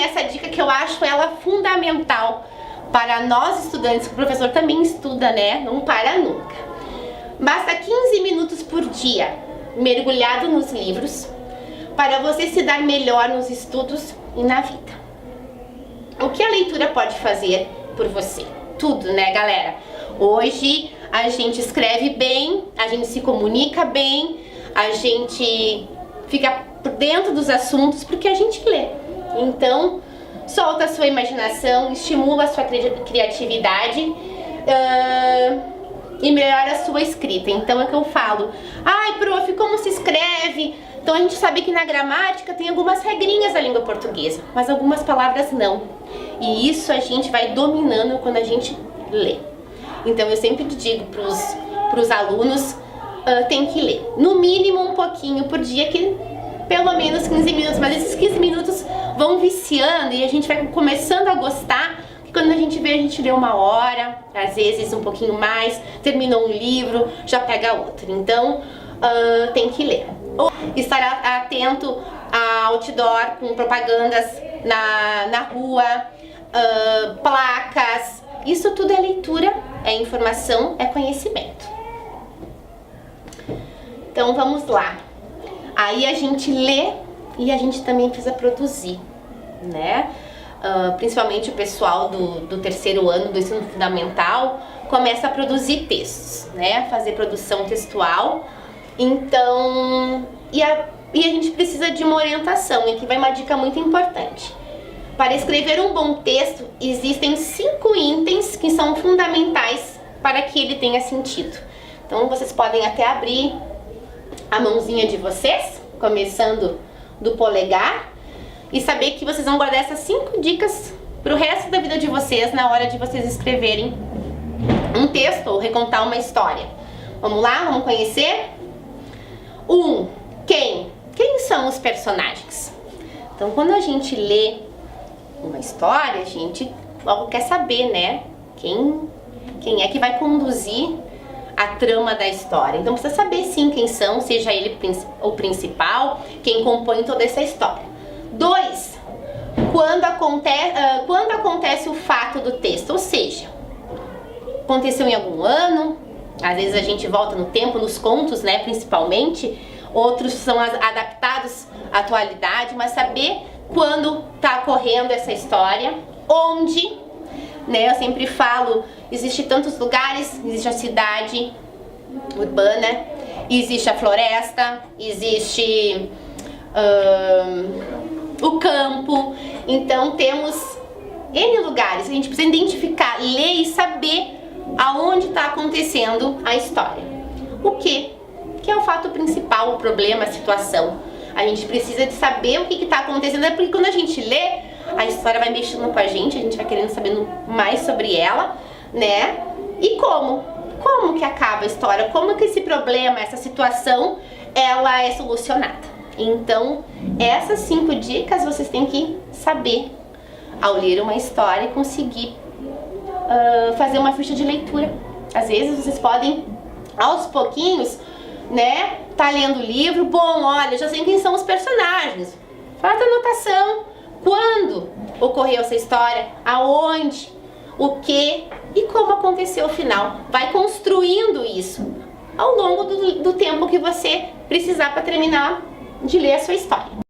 essa dica que eu acho ela fundamental para nós estudantes, que o professor também estuda, né? Não para nunca. Basta 15 minutos por dia mergulhado nos livros para você se dar melhor nos estudos e na vida. O que a leitura pode fazer por você? Tudo, né, galera? Hoje a gente escreve bem, a gente se comunica bem, a gente fica por dentro dos assuntos porque a gente lê. Então, solta a sua imaginação, estimula a sua criatividade e melhora a sua escrita. Então é que eu falo, ai, prof, como se escreve? Então a gente sabe que na gramática tem algumas regrinhas da língua portuguesa, mas algumas palavras não. E isso a gente vai dominando quando a gente lê. Então eu sempre digo pros alunos, tem que ler. No mínimo um pouquinho por dia, que pelo menos 15 minutos. Mas esses 15 minutos vão viciando e a gente vai começando a gostar. Que quando a gente vê, a gente lê 1 hora, às vezes um pouquinho mais, terminou um livro, já pega outro. Então tem que ler. Estar atento a outdoor com propagandas na rua, placas. Isso tudo é leitura, é informação, é conhecimento. Então vamos lá. Aí a gente lê e a gente também precisa produzir, né? Principalmente o pessoal do 3º ano do ensino fundamental começa a produzir textos, né? Fazer produção textual. Então, e a gente precisa de uma orientação, e aqui vai uma dica muito importante. Para escrever um bom texto, existem 5 itens que são fundamentais para que ele tenha sentido. Então vocês podem até abrir a mãozinha de vocês, começando do polegar, e saber que vocês vão guardar essas 5 dicas para o resto da vida de vocês na hora de vocês escreverem um texto ou recontar uma história. Vamos lá, vamos conhecer? Quem são os personagens? Então, quando a gente lê uma história, a gente logo quer saber, né? Quem é que vai conduzir a trama da história. Então precisa saber sim quem são, seja ele o principal, quem compõe toda essa história. 2, quando acontece o fato do texto, ou seja, aconteceu em algum ano, às vezes a gente volta no tempo, nos contos, né, principalmente, outros são adaptados à atualidade, mas saber quando está ocorrendo essa história, onde, né, eu sempre falo, existe tantos lugares, existe a cidade urbana, existe a floresta, existe o campo, então temos N lugares, a gente precisa identificar, ler e saber aonde está acontecendo a história. O que é o fato principal, o problema, a situação. A gente precisa de saber o que está acontecendo, porque quando a gente lê, a história vai mexendo com a gente vai querendo saber mais sobre ela, né? E como que acaba a história, como que esse problema, essa situação, ela é solucionada. Então, essas 5 dicas vocês têm que saber ao ler uma história e conseguir fazer uma ficha de leitura. Às vezes vocês podem, aos pouquinhos, né, tá lendo o livro, bom, olha, já sei quem são os personagens. Faz a anotação, quando ocorreu essa história, aonde, o que e como aconteceu o final. Vai construindo isso ao longo do tempo que você precisar para terminar de ler a sua história.